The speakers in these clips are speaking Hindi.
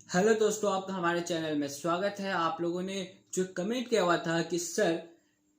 हेलो दोस्तों, आपका हमारे चैनल में स्वागत है। आप लोगों ने जो कमेंट किया हुआ था कि सर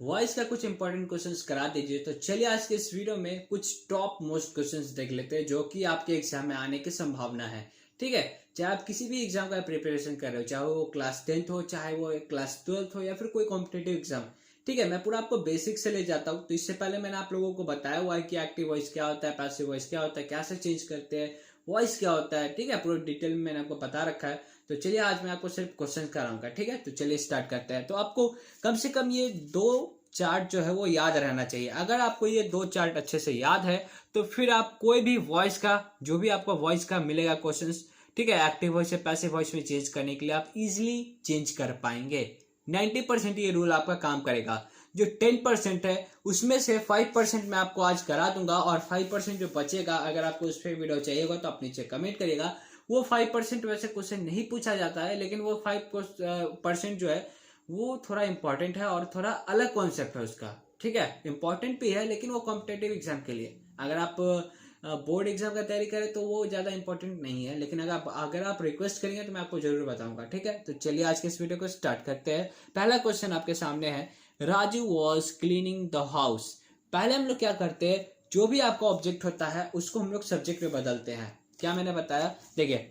वॉइस का कुछ इंपॉर्टेंट क्वेश्चंस करा दीजिए, तो चलिए आज के इस वीडियो में कुछ टॉप मोस्ट क्वेश्चंस देख लेते हैं जो कि आपके एग्जाम में आने की संभावना है। ठीक है, चाहे आप किसी भी एग्जाम का प्रिपरेशन कर रहे हो, चाहे वो क्लास 10th हो, चाहे वो क्लास 12th हो, या फिर कोई कॉम्पिटेटिव एग्जाम। ठीक है, मैं पूरा आपको बेसिक से ले जाता हूँ। तो इससे पहले मैंने आप लोगों को बताया हुआ है कि एक्टिव वॉइस क्या होता है, पैसिव वॉइस क्या होता है, कैसे चेंज करते हैं, वॉइस क्या होता है। ठीक है, पूरा डिटेल में मैंने आपको बता रखा है। तो चलिए आज मैं आपको सिर्फ क्वेश्चन कराऊंगा। ठीक है, तो चलिए स्टार्ट करते हैं। तो आपको कम से कम ये दो चार्ट जो है वो याद रहना चाहिए। अगर आपको ये दो चार्ट अच्छे से याद है तो फिर आप कोई भी वॉइस का, जो भी आपको वॉइस का मिलेगा क्वेश्चंस, ठीक है, एक्टिव वॉइस से पैसिव वॉइस में चेंज करने के लिए आप इजिली चेंज कर पाएंगे। 90% ये रूल आपका काम करेगा। जो 10% है उसमें से 5% मैं आपको आज करा दूंगा, और 5% जो बचेगा, अगर आपको उस पर वीडियो चाहिए होगा तो आप नीचे कमेंट करिएगा। वो 5% वैसे क्वेश्चन नहीं पूछा जाता है, लेकिन वो 5% जो है वो थोड़ा इंपॉर्टेंट है और थोड़ा अलग कॉन्सेप्ट है उसका। ठीक है, इंपॉर्टेंट भी है, लेकिन वो कॉम्पिटेटिव एग्जाम के लिए, अगर आप बोर्ड एग्जाम का तैयारी करें तो वो ज़्यादा इंपॉर्टेंट नहीं है। लेकिन अगर आप रिक्वेस्ट करेंगे तो मैं आपको जरूर बताऊंगा। ठीक है, तो चलिए आज के इस वीडियो को स्टार्ट करते हैं। पहला क्वेश्चन आपके सामने है, Raju was cleaning the house. पहले हम लोग क्या करते हैं, जो भी आपका ऑब्जेक्ट होता है उसको हम लोग सब्जेक्ट में बदलते हैं। क्या मैंने बताया, देखिए,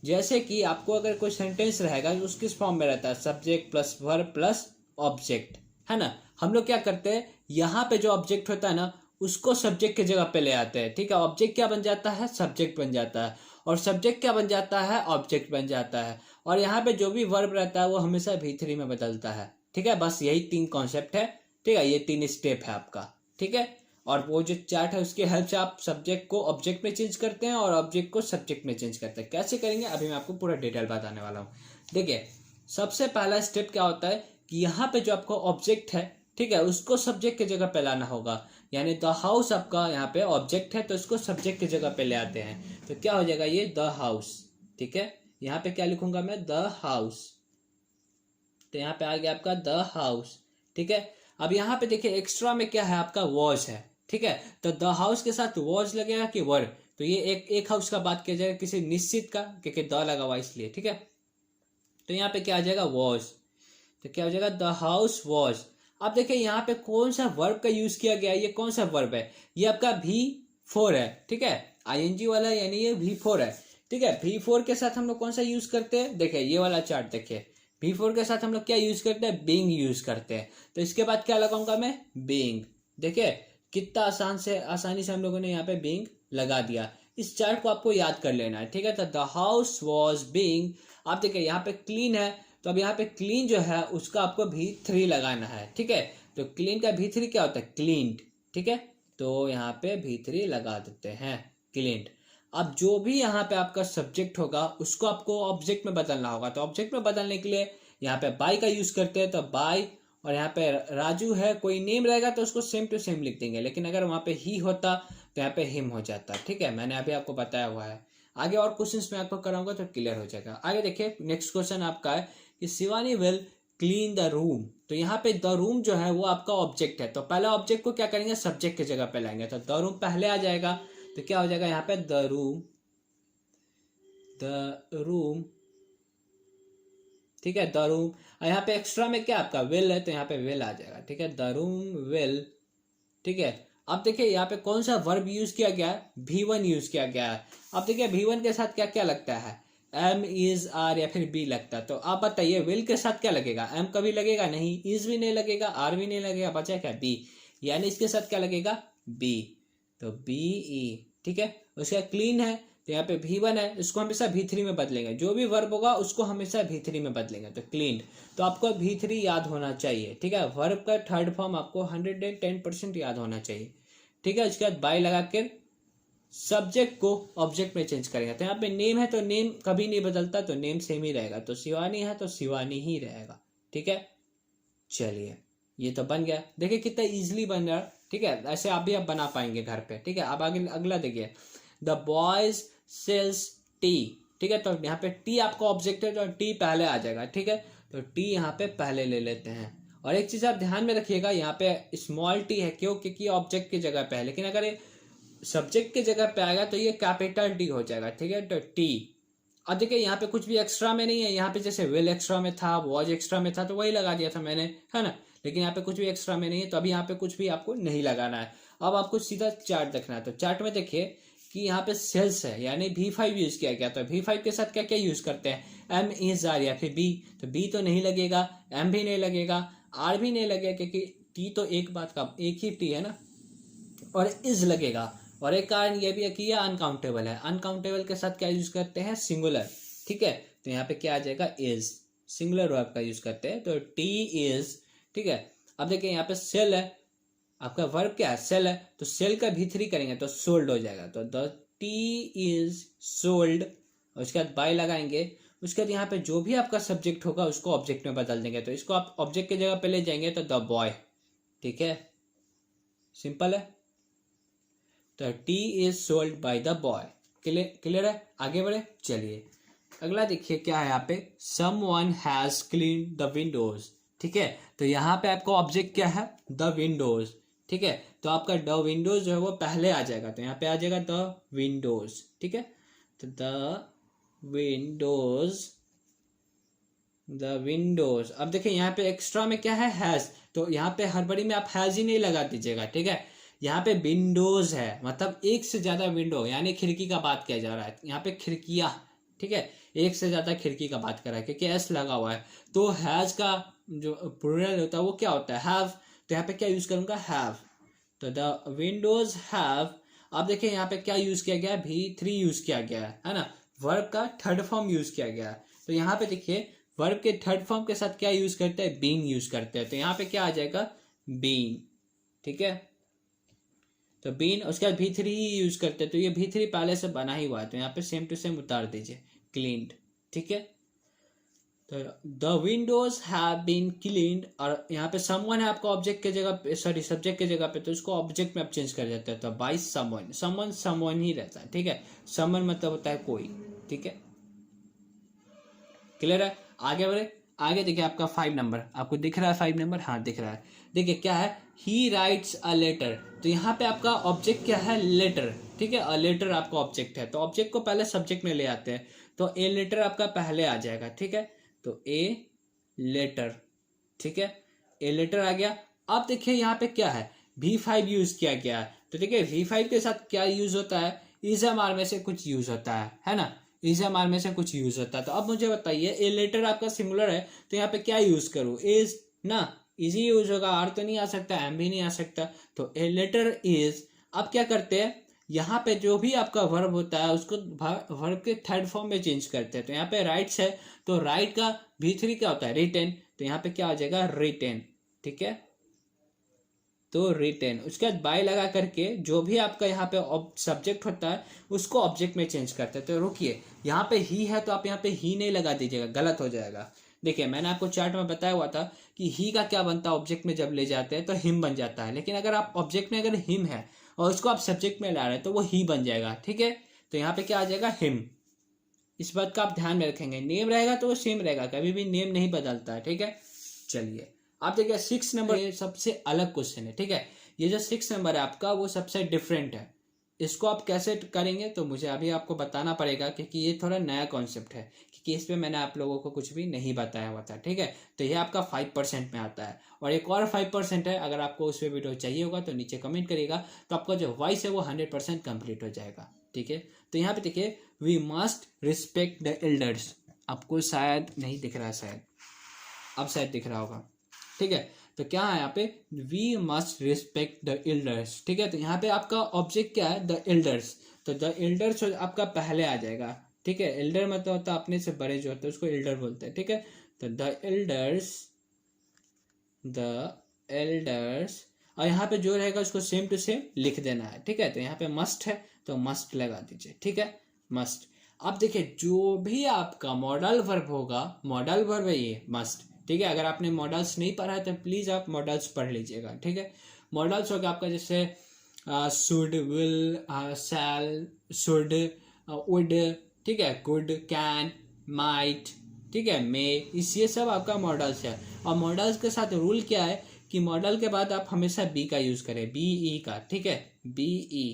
जैसे कि आपको अगर कोई सेंटेंस रहेगा तो उसकिस फॉर्म में रहता है, subject plus verb plus object, है ना। हम लोग क्या करते हैं, यहाँ पे जो ऑब्जेक्ट होता है ना उसको सब्जेक्ट की जगह पे ले आते हैं। ठीक है, ऑब्जेक्ट क्या बन जाता है, सब्जेक्ट बन जाता है, और सब्जेक्ट क्या बन जाता है, ऑब्जेक्ट बन जाता है। और यहाँ पे जो भी वर्ब रहता है वो हमेशा V3 में बदलता है। ठीक है, बस यही 3 कॉन्सेप्ट है। ठीक है, ये 3 स्टेप है आपका। ठीक है, और वो जो चार्ट है उसके हेल्प से आप सब्जेक्ट को ऑब्जेक्ट में चेंज करते हैं और ऑब्जेक्ट को सब्जेक्ट में चेंज करते हैं। कैसे करेंगे अभी मैं आपको पूरा डिटेल बताने वाला हूँ। देखिए, सबसे पहला स्टेप क्या होता है कि यहाँ पे जो आपका ऑब्जेक्ट है, ठीक है, उसको सब्जेक्ट की जगह पे लाना होगा। यानी द हाउस आपका यहाँ पे ऑब्जेक्ट है, तो इसको सब्जेक्ट की जगह पे ले आते हैं। तो क्या हो जाएगा, ये द हाउस। ठीक है, यहाँ पे क्या लिखूंगा मैं, द हाउस। तो यहाँ पे आ गया आपका द हाउस। ठीक है, अब यहाँ पे देखिए एक्स्ट्रा में क्या है, आपका वॉज है। ठीक है, तो द हाउस के साथ वॉज लगेगा कि वर, तो ये एक हाउस का बात किया जाएगा, किसी निश्चित का, क्योंकि द लगा हुआ इसलिए। ठीक है, तो यहाँ पे क्या आ जाएगा, वॉज। तो क्या हो जाएगा, द हाउस वॉज। अब देखिए यहाँ पे कौन सा वर्ब का यूज किया गया है, ये कौन सा वर्ब है, ये आपका V4 है। ठीक है, ING वाला, यानी ये V4 है। ठीक है, V4 के साथ हम लोग कौन सा यूज करते हैं, देखिए ये वाला चार्ट देखिए, V4 के साथ हम लोग क्या यूज करते हैं, बीइंग यूज करते हैं। तो इसके बाद क्या लगाऊंगा मैं, बीइंग। देखिए कितना आसानी से हम लोगों ने यहाँ पे बीइंग लगा दिया। इस चार्ट को आपको याद कर लेना है। ठीक है, तो द हाउस वॉज बीइंग। आप देखिए यहाँ पे क्लीन है, तो अब यहाँ पे क्लीन जो है उसका आपको V3 लगाना है। ठीक है, तो क्लीन का V3 क्या होता है, क्लीन्ड। ठीक है, तो यहाँ पे V3 लगा देते हैं, क्लीन्ड। अब जो भी यहाँ पे आपका सब्जेक्ट होगा उसको आपको ऑब्जेक्ट में बदलना होगा। तो ऑब्जेक्ट में बदलने के लिए यहाँ पे बाय का यूज करते हैं, तो बाय, और यहाँ पे राजू है, कोई नेम रहेगा तो उसको सेम टू सेम लिख देंगे, लेकिन अगर वहाँ पे ही होता तो यहाँ पे हिम हो जाता। ठीक है, मैंने अभी आपको बताया हुआ है। आगे और क्वेश्चंस मैं आपको कराऊंगा तो क्लियर हो जाएगा। आगे देखिए, नेक्स्ट क्वेश्चन आपका है कि Shivani will clean the room. तो यहाँ पे द रूम जो है वो आपका ऑब्जेक्ट है, तो पहला ऑब्जेक्ट को क्या करेंगे, सब्जेक्ट की जगह पे लाएंगे, तो द रूम पहले आ जाएगा। तो क्या हो जाएगा यहाँ पे, द रूम, द रूम। ठीक है, द रूम। यहाँ पे एक्स्ट्रा में क्या आपका विल है, तो यहाँ पे विल आ जाएगा। ठीक है, द रूम विल। ठीक है, अब देखिए यहाँ पे कौन सा वर्ब यूज किया गया है, V1 यूज किया गया है। अब देखिए V1 के साथ क्या क्या लगता है, एम, इज, आर या फिर बी लगता है। तो आप बताइए विल के साथ क्या लगेगा, एम कभी लगेगा नहीं, इज भी नहीं लगेगा, आर भी नहीं लगेगा, बचा क्या, बी। यानी इसके साथ क्या लगेगा, बी, तो BE। ठीक है, उसका क्लीन है, तो यहाँ पे V1 है, इसको हमेशा V3 में बदलेंगे। जो भी वर्ब होगा उसको हमेशा V3 में बदलेंगे, तो क्लीन। तो आपको V3 याद होना चाहिए। ठीक है, वर्ब का थर्ड फॉर्म आपको 110% याद होना चाहिए। ठीक है, उसके बाद बाय लगा कर सब्जेक्ट को ऑब्जेक्ट में चेंज करेंगे। तो यहाँ पे नेम है तो नेम कभी नहीं बदलता, तो नेम सेम ही रहेगा। तो शिवानी है तो शिवानी ही रहेगा। ठीक है, चलिए ये तो बन गया। देखिए कितना इजीली बन रहा है। ठीक है, ऐसे आप भी आप बना पाएंगे घर पे। ठीक है, अब आगे अगला देखिए, द बॉयज सेल्स टी। ठीक है, तो यहाँ पे टी आपका ऑब्जेक्ट है, तो टी पहले आ जाएगा। ठीक है, तो टी यहाँ पे पहले ले लेते हैं। और एक चीज आप ध्यान में रखिएगा, यहाँ पे स्मॉल टी है, क्यों, क्योंकि ऑब्जेक्ट की जगह पे है। लेकिन अगर ये सब्जेक्ट की जगह पे आएगा तो ये कैपिटल टी हो जाएगा। ठीक है, तो टी। अब देखिए यहाँ पे कुछ भी एक्स्ट्रा में नहीं है, यहाँ पे जैसे विल एक्स्ट्रा में था, वॉज एक्स्ट्रा में था, तो वही लगा दिया था मैंने, है ना। लेकिन यहाँ पे कुछ भी एक्स्ट्रा में नहीं है, तो अभी यहाँ पे कुछ भी आपको नहीं लगाना है। अब आपको सीधा चार्ट देखना है। तो चार्ट में देखिए कि यहाँ पे सेल्स है, यानी V5 यूज किया गया। तो V5 के साथ क्या क्या यूज करते हैं, M इज आर या फिर B। तो B तो नहीं लगेगा, M भी नहीं लगेगा, R भी नहीं लगेगा, क्योंकि T तो एक बात का एक ही T है ना, और इज लगेगा। और एक कारण ये भी है कि ये अनकाउंटेबल है। अनकाउंटेबल के साथ क्या यूज करते हैं, सिंगुलर, ठीक है। तो यहाँ पे क्या आ जाएगा, इज, सिंगुलर वर्ब का यूज करते हैं, तो टी इज, ठीक है। अब देखिए यहाँ पे सेल है, आपका वर्ब क्या है, सेल है, तो सेल का V3 करेंगे तो सोल्ड हो जाएगा। तो द टी इज सोल्ड, उसके बाद बाय लगाएंगे। उसके बाद यहाँ पे जो भी आपका सब्जेक्ट होगा उसको ऑब्जेक्ट में बदल देंगे। तो इसको आप ऑब्जेक्ट की जगह पे ले जाएंगे तो द बॉय, ठीक है, सिंपल है। तो T is sold by the boy, clear है। आगे बढ़े, चलिए अगला देखिए क्या है यहाँ पे, someone has clean the Windows, ठीक है। तो यहाँ पे आपको ऑब्जेक्ट क्या है, द विंडोज, ठीक है। तो आपका द विंडोज जो है वो पहले आ जाएगा, तो यहाँ पे आ जाएगा द विंडोज, ठीक है। तो द विंडोज, द विंडोज। अब देखिए यहाँ पे एक्स्ट्रा में क्या है, हैज, तो यहाँ पे हड़बड़ी में आप हैज ही नहीं लगा दीजिएगा, ठीक है। यहाँ पे विंडोज है, मतलब एक से ज्यादा विंडो, यानी खिड़की का बात किया जा रहा है। यहाँ पे खिड़कियां, ठीक है, एक से ज्यादा खिड़की का बात कर रहा है, क्योंकि एस लगा हुआ है। तो हैज का जो प्लूरल होता है वो क्या होता है, हैव। तो यहाँ पे क्या यूज करूंगा, हैव। तो द विंडोज हैव। अब देखिए यहाँ पे क्या यूज किया गया है, V3 यूज किया गया है ना। वर्ब का थर्ड फॉर्म यूज किया गया है। तो यहाँ पे देखिए वर्ब के थर्ड फॉर्म के साथ क्या यूज करते हैं, बीइंग यूज करते हैं। तो यहाँ पे क्या आ जाएगा, बीइंग, ठीक है। तो बीन, उसके बाद V3 ही यूज करते हैं। तो ये V3 पहले से बना ही हुआ है, तो यहाँ पे सेम टू सेम उतार दीजिए, क्लीन्ड, ठीक है। तो the windows have been cleaned, और यहाँ पे समवन है आपका ऑब्जेक्ट के जगह पे, सॉरी सब्जेक्ट के जगह पे, तो उसको ऑब्जेक्ट में आप चेंज कर देते हैं। तो बाय समवन, समवन समवन ही रहता है, ठीक है। समवन मतलब होता है कोई, ठीक है, क्लियर है। आगे बढ़े, आगे देखिए आपका 5 नंबर, आपको दिख रहा है 5 नंबर, हाँ दिख रहा है। देखिए क्या है, ही राइट्स अ लेटर। तो यहाँ पे आपका ऑब्जेक्ट क्या है, लेटर, ठीक है। अ लेटर आपका ऑब्जेक्ट है, तो ऑब्जेक्ट को पहले सब्जेक्ट में ले आते हैं। तो ए लेटर आपका पहले आ जाएगा, ठीक है। तो ए लेटर, ठीक है, ए लेटर आ गया। अब देखिए यहाँ पे क्या है, V5 यूज किया गया है। तो देखिए V5 के साथ क्या यूज होता है, इज एम आर में से कुछ यूज होता है ना, इज एम आर में से कुछ यूज होता है। तो अब मुझे बताइए, ए लेटर आपका सिंगुलर है, तो यहाँ पे क्या यूज करूँ, इज ना, इजी यूज होगा, आर तो नहीं आ सकता, एम भी नहीं आ सकता। तो ए लेटर इज। अब क्या करते हैं, यहाँ पे जो भी आपका वर्ब होता है उसको वर्ब के थर्ड फॉर्म में चेंज करते हैं। तो यहाँ पे राइट्स है, तो राइट का V3 क्या होता है, रिटेन। तो यहाँ पे क्या हो जाएगा, रिटेन, ठीक है। तो रिटेन, उसके बाद बाय लगा करके जो भी आपका यहाँ पे सब्जेक्ट होता है उसको ऑब्जेक्ट में चेंज करते हैं। तो रुकिए, यहाँ पे ही है तो आप यहाँ पे ही नहीं लगा दीजिएगा, गलत हो जाएगा। देखिए मैंने आपको चार्ट में बताया हुआ था कि ही का क्या बनता है, ऑब्जेक्ट में जब ले जाते हैं तो हिम बन जाता है। लेकिन अगर आप ऑब्जेक्ट में अगर हिम है और उसको आप सब्जेक्ट में ला रहे हैं तो वो ही बन जाएगा, ठीक है। तो यहाँ पे क्या आ जाएगा, हिम। इस बात का आप ध्यान में रखेंगे, नेम रहेगा तो वो सेम रहेगा, कभी भी नेम नहीं बदलता है, ठीक है। चलिए आप देखिए 6 नंबर, ये सबसे अलग क्वेश्चन है, ठीक है। ये जो 6 नंबर है आपका वो सबसे डिफरेंट है। इसको आप कैसे करेंगे तो मुझे अभी आपको बताना पड़ेगा, क्योंकि ये थोड़ा नया कॉन्सेप्ट है, क्योंकि इस पे मैंने आप लोगों को कुछ भी नहीं बताया हुआ था, ठीक है। तो ये आपका 5% में आता है, और एक और 5% है। अगर आपको उस पर वीडियो चाहिए होगा तो नीचे कमेंट करिएगा, तो आपका जो वॉइस है वो 100% कंप्लीट हो जाएगा, ठीक है। तो यहाँ पे देखिए, we must respect the elders. आपको शायद नहीं दिख रहा है, शायद अब शायद दिख रहा होगा, ठीक है। तो क्या है यहाँ पे, we must respect the elders, ठीक है। तो यहाँ पे आपका ऑब्जेक्ट क्या है, द एल्डर्स। तो द एल्डर्स आपका पहले आ जाएगा, ठीक है। एल्डर मतलब होता है अपने से बड़े जो होते हैं उसको एल्डर बोलते हैं, ठीक है। तो द एल्डर्स, द एल्डर्स, और यहाँ पे जो रहेगा उसको सेम टू सेम लिख देना है, ठीक है। तो यहाँ पे मस्ट है तो मस्ट लगा दीजिए, ठीक है, मस्ट। अब देखिए जो भी आपका मॉडल वर्ब होगा, मॉडल वर्ब है ये मस्ट, ठीक है। अगर आपने मॉडल्स नहीं पढ़ा है तो प्लीज आप मॉडल्स पढ़ लीजिएगा, ठीक है। मॉडल्स होगा आपका जैसे should, will, shall, should, would, ठीक है, गुड, कैन, माइट, ठीक है, मे, ये सब आपका मॉडल्स है। और मॉडल्स के साथ रूल क्या है कि मॉडल के बाद आप हमेशा बी का यूज करें, BE का, ठीक है, BE,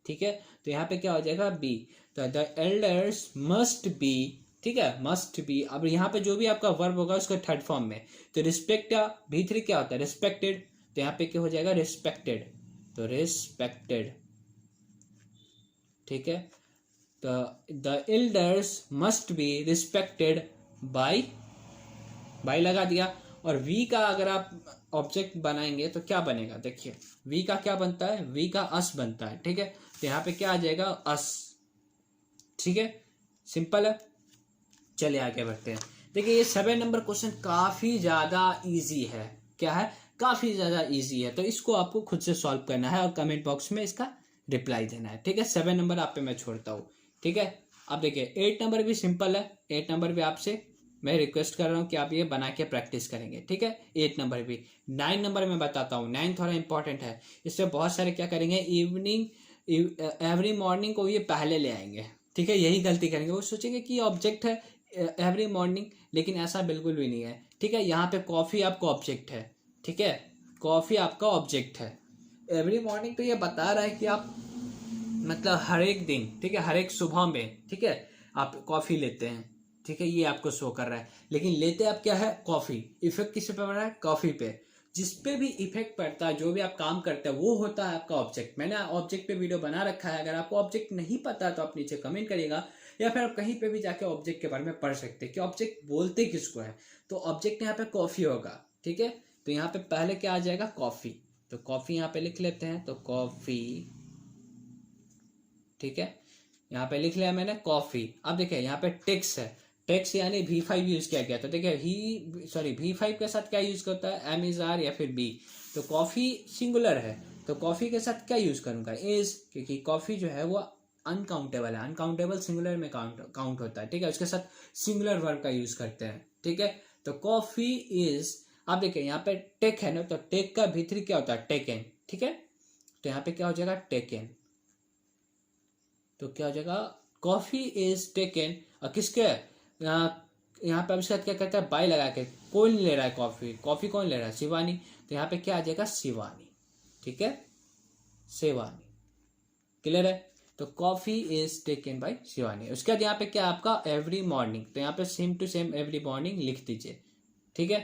ठीक है। तो यहाँ पे क्या हो जाएगा, बी। तो द एल्डर्स मस्ट बी, ठीक है, मस्ट बी। अब यहाँ पे जो भी आपका वर्ब होगा उसका थर्ड फॉर्म में, तो रिस्पेक्ट V3 क्या होता है, रिस्पेक्टेड, तो यहाँ पे क्या हो जाएगा, रिस्पेक्टेड, तो रिस्पेक्टेड, ठीक है। तो the elders must be respected by लगा दिया। और वी का अगर आप ऑब्जेक्ट बनाएंगे तो क्या बनेगा, देखिए वी का क्या बनता है, वी का अस बनता है, ठीक है। तो यहाँ पे क्या आ जाएगा, अस, ठीक है, सिंपल है। चलिए आगे बढ़ते हैं। देखिए ये 7 नंबर क्वेश्चन काफी ज्यादा इजी है, क्या है, काफी ज्यादा इजी है। तो इसको आपको खुद से सॉल्व करना है और कमेंट बॉक्स में इसका रिप्लाई देना है, ठीक है। 7 नंबर आप पे मैं छोड़ता हूँ, ठीक है। अब देखिए 8 नंबर भी सिंपल है, 8 नंबर भी आपसे मैं रिक्वेस्ट कर रहा हूँ कि आप ये बना के प्रैक्टिस करेंगे, ठीक है। 8 नंबर भी। 9 नंबर में बताता हूँ, 9 थोड़ा इंपॉर्टेंट है, इससे बहुत सारे क्या करेंगे, इवनिंग एवरी मॉर्निंग को ये पहले ले आएंगे, ठीक है। यही गलती करेंगे, वो सोचेंगे कि ऑब्जेक्ट है एवरी मॉर्निंग, लेकिन ऐसा बिल्कुल भी नहीं है, ठीक है। यहाँ पे कॉफी आपका ऑब्जेक्ट है, ठीक है, कॉफी आपका ऑब्जेक्ट है। एवरी मॉर्निंग तो ये बता रहा है कि आप मतलब हर एक दिन, ठीक है, हर एक सुबह में, ठीक है, आप कॉफी लेते हैं, ठीक है, ये आपको शो कर रहा है। लेकिन लेते आप क्या है, कॉफी। इफेक्ट किस पे पड़ रहा है, कॉफी पे। जिस पे भी इफेक्ट पड़ता है, जो भी आप काम करते हैं, वो होता है आपका ऑब्जेक्ट। मैंने ऑब्जेक्ट पे वीडियो बना रखा है, अगर आपको ऑब्जेक्ट नहीं पता तो आप नीचे कमेंट करिएगा, या फिर आप कहीं पे भी जाके ऑब्जेक्ट के बारे में पढ़ सकते हैं कि ऑब्जेक्ट बोलते किसको है। तो ऑब्जेक्ट यहाँ पे कॉफी होगा, ठीक है। तो यहाँ पे पहले क्या आ जाएगा, कॉफी। तो कॉफी यहाँ पे लिख लेते हैं, तो कॉफी, ठीक है, यहाँ पे लिख लिया मैंने कॉफी। अब देखिए यहाँ पे टेक्स है, टेक्स यानी V5 यूज किया गया। तो देखिए V5 के साथ क्या यूज करता है, एम इज आर या फिर बी। तो कॉफी सिंगुलर है, तो कॉफी के साथ क्या यूज करूंगा, इज, क्योंकि कॉफी जो है वो अनकाउंटेबल है, अनकाउंटेबल सिंगुलर में काउंट होता है, ठीक है। उसके साथ सिंगुलर वर्ब का यूज करते हैं, ठीक है। तो कॉफी इज, अब देखिए यहाँ पे टेक है ना, तो टेक का V3 क्या होता है, टेकन, ठीक है। तो यहाँ पे क्या हो जाएगा, टेकन। तो क्या हो जाएगा, कॉफी इज टेकन। और किसके, यहाँ पे इसके साथ क्या करता है, बाय लगा के, कौन ले रहा है कॉफी, कॉफी कौन ले रहा है, शिवानी। तो यहाँ पे क्या आ जाएगा, शिवानी, ठीक है, शिवानी, क्लियर है। तो coffee is taken by Shivani. उसके बाद यहाँ पे क्या आपका, एवरी मॉर्निंग। तो यहाँ पे same to same every morning लिख दीजिए, ठीक है।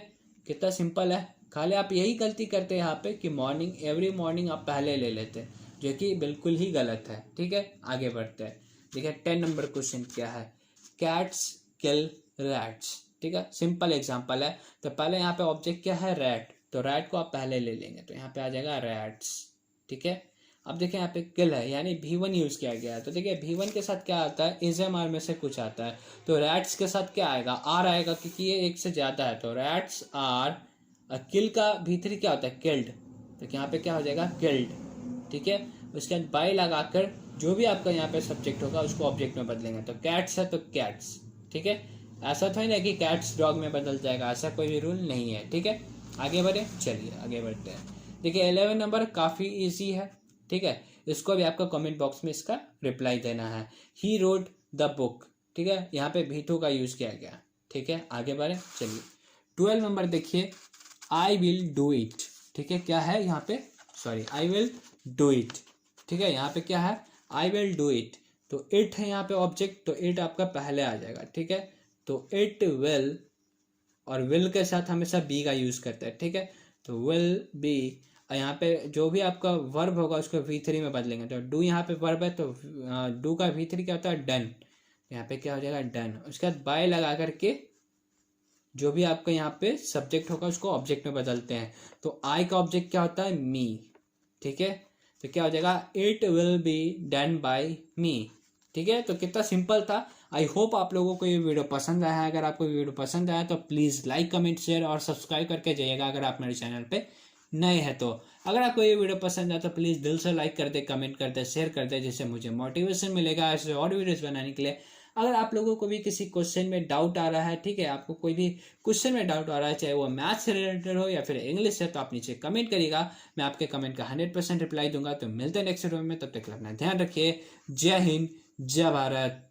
कितना सिंपल है। खाली आप यही गलती करते हैं यहाँ पे कि मॉर्निंग, एवरी मॉर्निंग आप पहले ले लेते हैं, जो कि बिल्कुल ही गलत है, ठीक है। आगे बढ़ते हैं। देखिए 10 नंबर क्वेश्चन क्या है, कैट्स किल रैट्स, ठीक है, सिंपल एग्जांपल है। तो पहले यहाँ पे ऑब्जेक्ट क्या है, रैट। तो रैट को आप पहले ले लेंगे, तो यहाँ पे आ जाएगा रैट्स, ठीक है। अब देखिए यहाँ पे किल है, यानी V1 यूज किया गया है। तो देखिए V1 के साथ क्या आता है, इज एम आर में से कुछ आता है। तो रैट्स के साथ क्या आएगा, आर आएगा, क्योंकि ये एक से ज्यादा है। तो रैट्स आर, किल का V3 क्या होता है, किल्ड। तो यहाँ पे क्या हो जाएगा, किल्ड, ठीक है। उसके बाद बाय लगाकर जो भी आपका यहाँ पे सब्जेक्ट होगा उसको ऑब्जेक्ट में बदलेंगे। तो कैट्स है तो कैट्स, ठीक है। ऐसा तो नहीं कि कैट्स डॉग में बदल जाएगा, ऐसा कोई भी रूल नहीं है, ठीक है। आगे बढ़े, चलिए आगे बढ़ते हैं। देखिए 11 नंबर काफी इजी है, ठीक है। इसको भी आपको कमेंट बॉक्स में इसका रिप्लाई देना है। ही रोड द बुक, ठीक है, यहाँ पे V2 का यूज किया गया, ठीक है। आगे बढ़े, चलिए 12 नंबर देखिए, आई विल डू इट, ठीक है। क्या है यहाँ पे, sorry, I will do it, ठीक है। यहाँ पे क्या है, आई विल डू इट। तो इट है यहाँ पे ऑब्जेक्ट, तो इट आपका पहले आ जाएगा, ठीक है। तो इट विल, और विल के साथ हमेशा बी का यूज करते हैं, ठीक है। तो विल बी, यहाँ पे जो भी आपका वर्ब होगा उसको V3 में बदलेंगे। तो डू यहाँ पे वर्ब है, तो डू का V3 क्या होता है, डन। यहाँ पे क्या हो जाएगा, डन। उसके बाद बाय लगा करके जो भी आपका यहाँ पे सब्जेक्ट होगा उसको ऑब्जेक्ट में बदलते हैं। तो आई का ऑब्जेक्ट क्या होता है, मी, ठीक है। तो क्या हो जाएगा, it will be done by me, ठीक है। तो कितना सिंपल था। आई होप आप लोगों को ये वीडियो पसंद आया है। अगर आपको ये वीडियो पसंद आया तो प्लीज़ लाइक, कमेंट, शेयर और सब्सक्राइब करके जाइएगा अगर आप मेरे चैनल पे नए हैं तो। अगर आपको ये वीडियो पसंद आया तो प्लीज़ दिल से लाइक कर दे, कमेंट कर दे, शेयर कर दे, जिससे मुझे मोटिवेशन मिलेगा ऐसे और वीडियोज़ बनाने के लिए। अगर आप लोगों को भी किसी क्वेश्चन में डाउट आ रहा है, ठीक है, आपको कोई भी क्वेश्चन में डाउट आ रहा है, चाहे वो मैथ्स से रिलेटेड हो या फिर इंग्लिश से, तो आप नीचे कमेंट करिएगा। मैं आपके कमेंट का 100% रिप्लाई दूंगा। तो मिलते हैं नेक्स्ट वीडियो में, तब तक अपना ध्यान रखिए। जय हिंद, जय भारत।